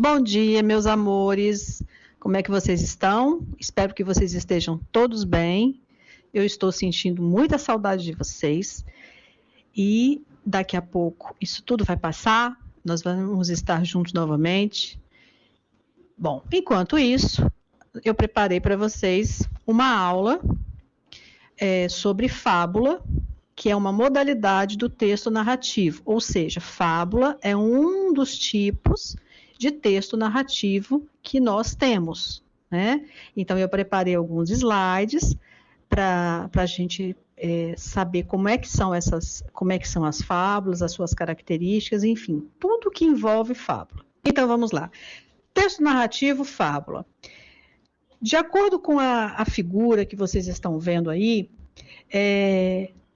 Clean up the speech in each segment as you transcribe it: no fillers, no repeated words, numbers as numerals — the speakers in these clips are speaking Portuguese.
Bom dia, meus amores. Como é que vocês estão? Espero que vocês estejam todos bem. Eu estou sentindo muita saudade de vocês e daqui a pouco isso tudo vai passar. Nós vamos estar juntos novamente. Bom, enquanto isso, eu preparei para vocês uma aula sobre fábula, que é uma modalidade do texto narrativo, ou seja, fábula é um dos tipos de texto narrativo que nós temos, né? Então, eu preparei alguns slides para a gente saber como é que são as fábulas, as suas características, enfim, tudo que envolve fábula. Então, vamos lá. Texto narrativo, fábula. De acordo com a figura que vocês estão vendo aí,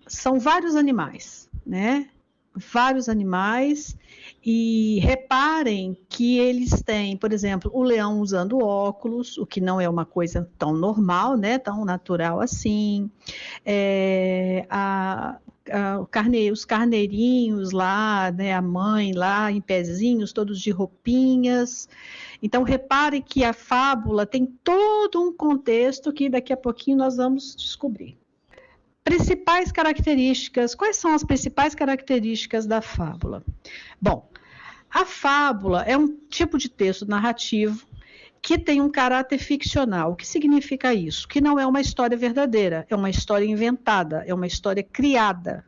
são vários animais, né? Vários animais, e reparem que eles têm, por exemplo, o leão usando óculos, o que não é uma coisa tão normal, né? Tão natural assim. Os carneirinhos lá, né? A mãe lá em pezinhos, todos de roupinhas. Então, reparem que a fábula tem todo um contexto que daqui a pouquinho nós vamos descobrir. Principais características. Quais são as principais características da fábula? Bom, a fábula é um tipo de texto narrativo que tem um caráter ficcional. O que significa isso? Que não é uma história verdadeira, é uma história inventada, é uma história criada.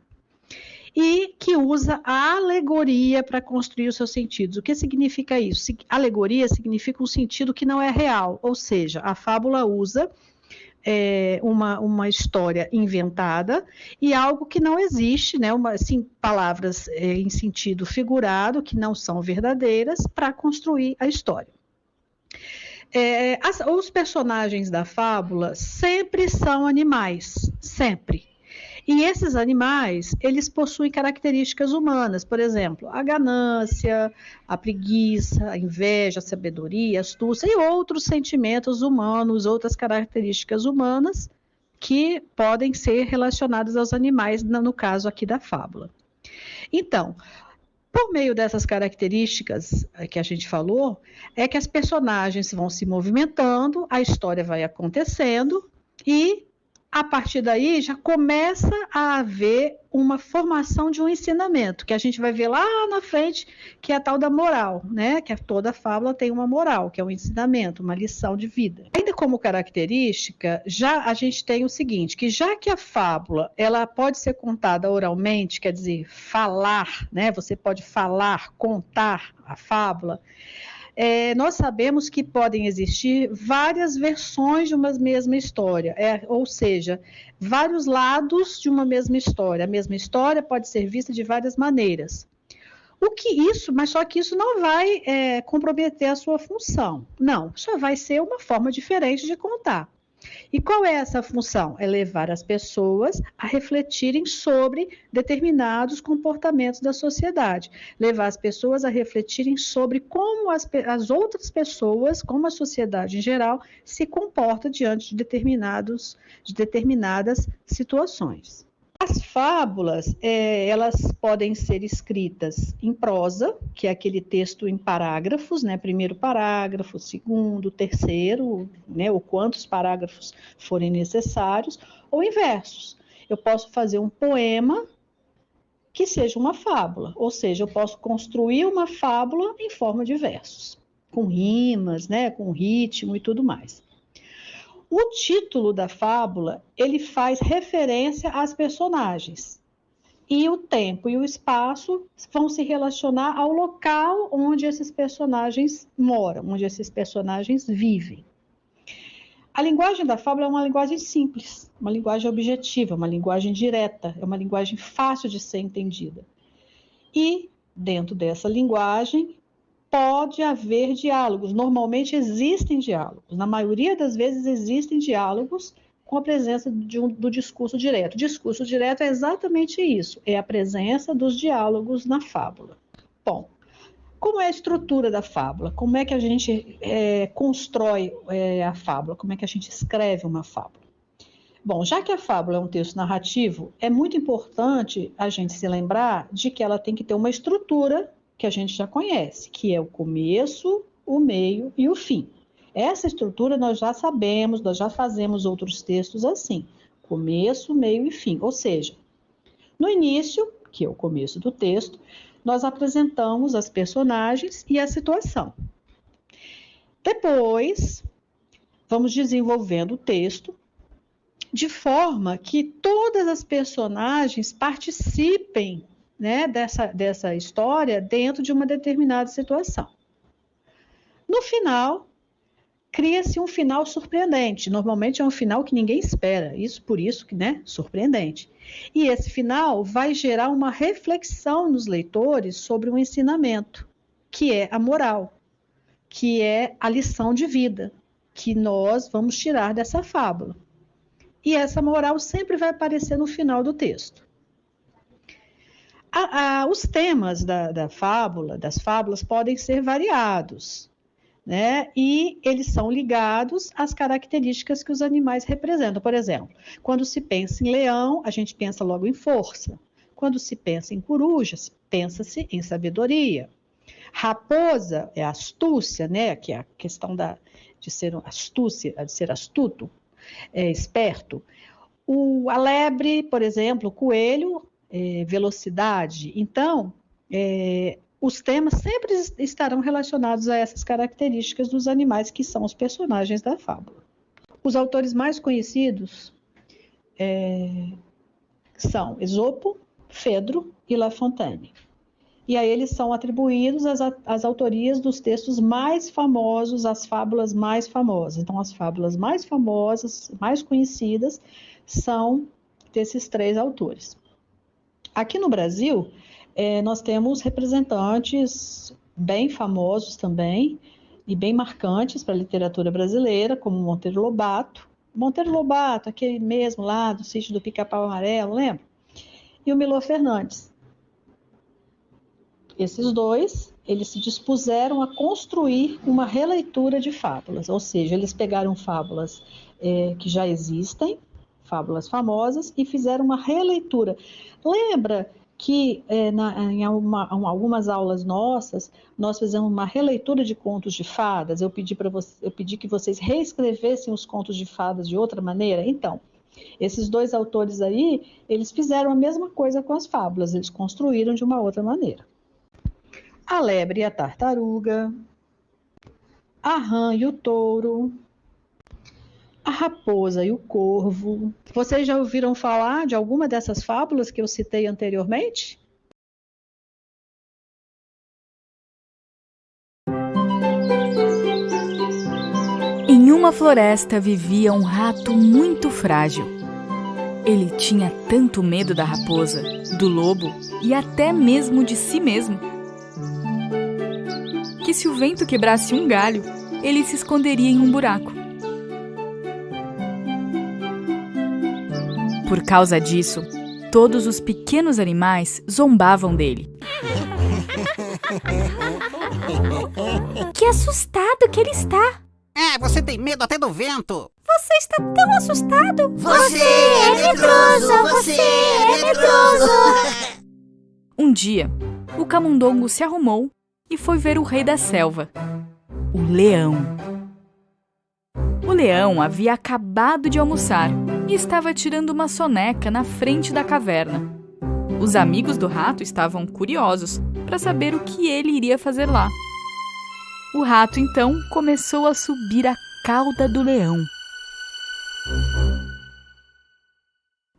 E que usa a alegoria para construir os seus sentidos. O que significa isso? Alegoria significa um sentido que não é real, ou seja, a fábula usa uma história inventada e algo que não existe, né? Palavras em sentido figurado, que não são verdadeiras, para construir a história. Os personagens da fábula sempre são animais, sempre. E esses animais, eles possuem características humanas, por exemplo, a ganância, a preguiça, a inveja, a sabedoria, a astúcia e outros sentimentos humanos, outras características humanas que podem ser relacionadas aos animais, no caso aqui da fábula. Então, por meio dessas características que a gente falou, é que as personagens vão se movimentando, a história vai acontecendo e a partir daí já começa a haver uma formação de um ensinamento, que a gente vai ver lá na frente, que é a tal da moral, né? Que toda fábula tem uma moral, que é um ensinamento, uma lição de vida. Ainda como característica, já a gente tem o seguinte, que já que a fábula ela pode ser contada oralmente, quer dizer, falar, né? Você pode falar, contar a fábula. Nós sabemos que podem existir várias versões de uma mesma história, ou seja, vários lados de uma mesma história. A mesma história pode ser vista de várias maneiras. Mas só que isso não vai comprometer a sua função. Não, só vai ser uma forma diferente de contar. E qual é essa função? É levar as pessoas a refletirem sobre determinados comportamentos da sociedade. Levar as pessoas a refletirem sobre como as outras pessoas, como a sociedade em geral, se comporta diante de determinadas situações. As fábulas, elas podem ser escritas em prosa, que é aquele texto em parágrafos, né? Primeiro parágrafo, segundo, terceiro, né? Ou quantos parágrafos forem necessários, ou em versos. Eu posso fazer um poema que seja uma fábula, ou seja, eu posso construir uma fábula em forma de versos, com rimas, né? Com ritmo e tudo mais. O título da fábula, ele faz referência às personagens. E o tempo e o espaço vão se relacionar ao local onde esses personagens moram, onde esses personagens vivem. A linguagem da fábula é uma linguagem simples, uma linguagem objetiva, uma linguagem direta, é uma linguagem fácil de ser entendida. E, dentro dessa linguagem, pode haver diálogos. Normalmente existem diálogos. Na maioria das vezes existem diálogos com a presença do discurso direto. O discurso direto é exatamente isso, é a presença dos diálogos na fábula. Bom, como é a estrutura da fábula? Como é que a gente constrói a fábula? Como é que a gente escreve uma fábula? Bom, já que a fábula é um texto narrativo, é muito importante a gente se lembrar de que ela tem que ter uma estrutura que a gente já conhece, que é o começo, o meio e o fim. Essa estrutura nós já sabemos, nós já fazemos outros textos assim. Começo, meio e fim. Ou seja, no início, que é o começo do texto, nós apresentamos as personagens e a situação. Depois, vamos desenvolvendo o texto de forma que todas as personagens participem, né, dessa história dentro de uma determinada situação. No final, cria-se um final surpreendente. Normalmente é um final que ninguém espera. Por isso que, né, surpreendente. E esse final vai gerar uma reflexão nos leitores sobre um ensinamento, que é a moral, que é a lição de vida, que nós vamos tirar dessa fábula. E essa moral sempre vai aparecer no final do texto. Os temas das fábulas podem ser variados, né? E eles são ligados às características que os animais representam. Por exemplo, quando se pensa em leão, a gente pensa logo em força. Quando se pensa em coruja, pensa-se em sabedoria. Raposa é astúcia, né? Que é a questão de ser astúcia, de ser astuto, esperto. A lebre, por exemplo, o coelho, velocidade. Então, os temas sempre estarão relacionados a essas características dos animais que são os personagens da fábula. Os autores mais conhecidos são Esopo, Fedro e La Fontaine. E a eles são atribuídos as autorias dos textos mais famosos, as fábulas mais famosas. Então, as fábulas mais famosas, mais conhecidas, são desses 3 autores. Aqui no Brasil, nós temos representantes bem famosos também, e bem marcantes para a literatura brasileira, como Monteiro Lobato. Monteiro Lobato, aquele mesmo lá do Sítio do Pica-Pau Amarelo, lembra? E o Milor Fernandes. Esses 2, eles se dispuseram a construir uma releitura de fábulas, ou seja, eles pegaram fábulas que já existem, fábulas famosas, e fizeram uma releitura. Lembra que em algumas aulas nossas, nós fizemos uma releitura de contos de fadas? Eu pedi que vocês reescrevessem os contos de fadas de outra maneira? Então, esses 2 autores aí, eles fizeram a mesma coisa com as fábulas, eles construíram de uma outra maneira. A lebre e a tartaruga, a rã e o touro, a raposa e o corvo. Vocês já ouviram falar de alguma dessas fábulas que eu citei anteriormente? Em uma floresta vivia um rato muito frágil. Ele tinha tanto medo da raposa, do lobo e até mesmo de si mesmo, que se o vento quebrasse um galho, ele se esconderia em um buraco. Por causa disso, todos os pequenos animais zombavam dele. Que assustado que ele está! Você tem medo até do vento! Você está tão assustado! Você é medroso! Você é medroso! Um dia, o camundongo se arrumou e foi ver o rei da selva, o leão. O leão havia acabado de almoçar e estava tirando uma soneca na frente da caverna. Os amigos do rato estavam curiosos para saber o que ele iria fazer lá. O rato, então, começou a subir a cauda do leão.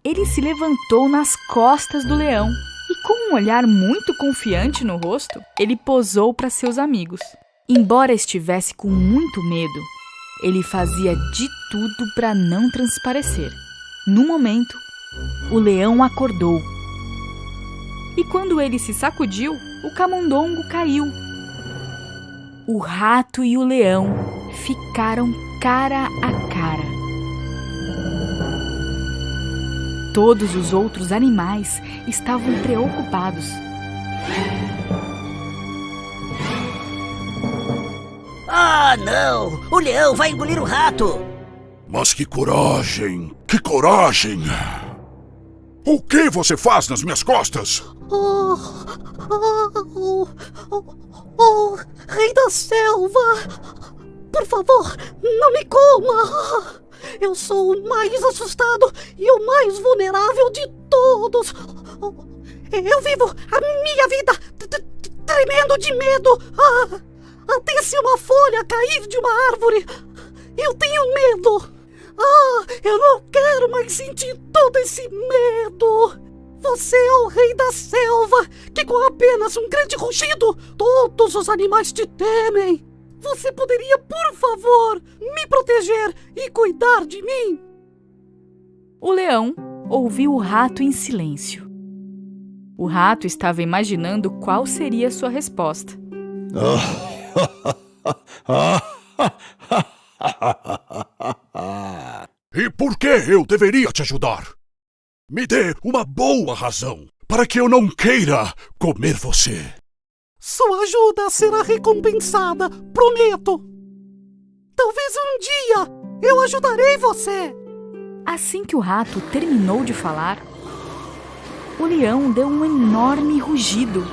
Ele se levantou nas costas do leão e, com um olhar muito confiante no rosto, ele posou para seus amigos. Embora estivesse com muito medo, ele fazia de tudo para não transparecer. No momento, o leão acordou. E quando ele se sacudiu, o camundongo caiu. O rato e o leão ficaram cara a cara. Todos os outros animais estavam preocupados. Ah, não! O leão vai engolir o rato! Mas que coragem! Que coragem! O que você faz nas minhas costas? Oh, rei rei da selva! Por favor, não me coma! Eu sou o mais assustado e o mais vulnerável de todos! Eu vivo a minha vida tremendo de medo! Até se uma folha cair de uma árvore, eu tenho medo! Eu não quero mais sentir todo esse medo! Você é o rei da selva, que com apenas um grande rugido, todos os animais te temem! Você poderia, por favor, me proteger e cuidar de mim? O leão ouviu o rato em silêncio. O rato estava imaginando qual seria sua resposta. E por que eu deveria te ajudar? Me dê uma boa razão para que eu não queira comer você. Sua ajuda será recompensada, prometo! Talvez um dia eu ajudarei você! Assim que o rato terminou de falar, o leão deu um enorme rugido.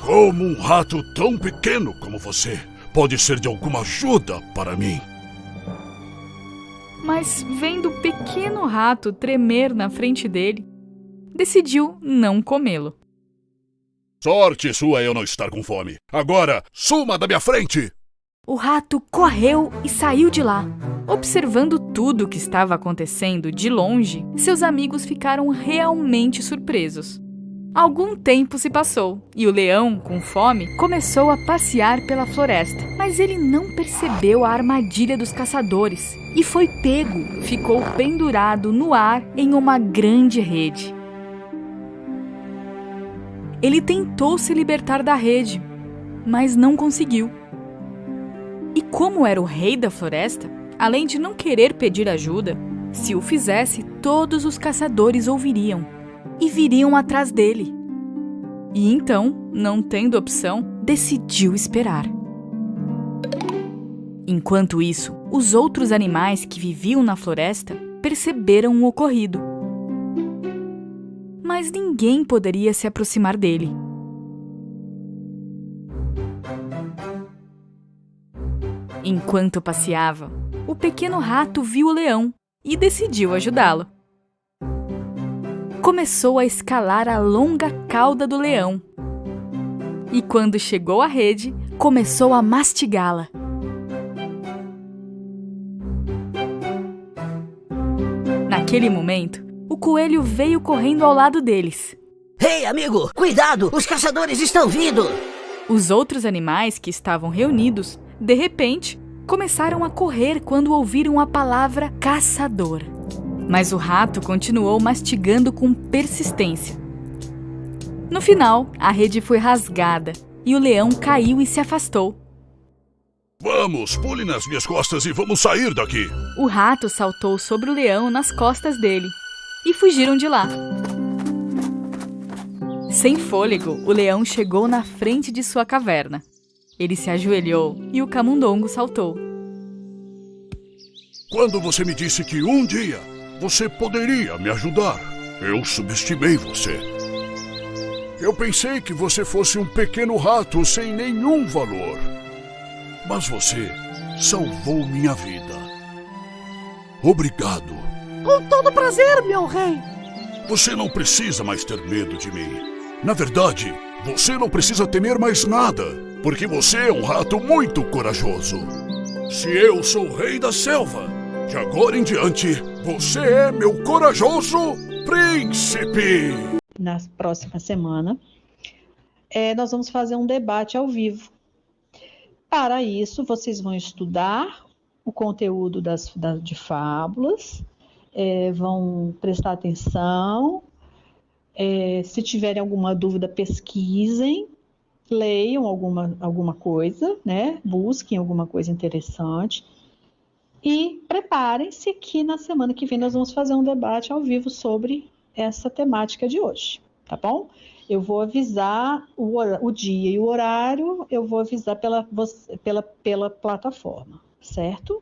Como um rato tão pequeno como você pode ser de alguma ajuda para mim? Mas vendo o pequeno rato tremer na frente dele, decidiu não comê-lo. Sorte sua eu não estar com fome. Agora, suma da minha frente! O rato correu e saiu de lá. Observando tudo o que estava acontecendo de longe, seus amigos ficaram realmente surpresos. Algum tempo se passou e o leão, com fome, começou a passear pela floresta. Mas ele não percebeu a armadilha dos caçadores e foi pego. Ficou pendurado no ar em uma grande rede. Ele tentou se libertar da rede, mas não conseguiu. E como era o rei da floresta, além de não querer pedir ajuda, se o fizesse, todos os caçadores ouviriam e viriam atrás dele. E então, não tendo opção, decidiu esperar. Enquanto isso, os outros animais que viviam na floresta perceberam o ocorrido. Mas ninguém poderia se aproximar dele. Enquanto passeava, o pequeno rato viu o leão e decidiu ajudá-lo. Começou a escalar a longa cauda do leão. E quando chegou à rede, começou a mastigá-la. Naquele momento, o coelho veio correndo ao lado deles. Ei, amigo, cuidado! Os caçadores estão vindo! Os outros animais que estavam reunidos, de repente, começaram a correr quando ouviram a palavra caçador. Mas o rato continuou mastigando com persistência. No final, a rede foi rasgada e o leão caiu e se afastou. Vamos, pule nas minhas costas e vamos sair daqui. O rato saltou sobre o leão nas costas dele e fugiram de lá. Sem fôlego, o leão chegou na frente de sua caverna. Ele se ajoelhou e o camundongo saltou. Quando você me disse que um dia você poderia me ajudar, eu subestimei você. Eu pensei que você fosse um pequeno rato sem nenhum valor. Mas você salvou minha vida. Obrigado. Com todo prazer, meu rei. Você não precisa mais ter medo de mim. Na verdade, você não precisa temer mais nada, porque você é um rato muito corajoso. Se eu sou o rei da selva, de agora em diante, você é meu corajoso príncipe. Na próxima semana, nós vamos fazer um debate ao vivo. Para isso, vocês vão estudar o conteúdo de fábulas, vão prestar atenção. Se tiverem alguma dúvida, pesquisem, leiam alguma coisa, né? Busquem alguma coisa interessante. E preparem-se que na semana que vem nós vamos fazer um debate ao vivo sobre essa temática de hoje, tá bom? Eu vou avisar o dia e o horário, eu vou avisar pela plataforma, certo?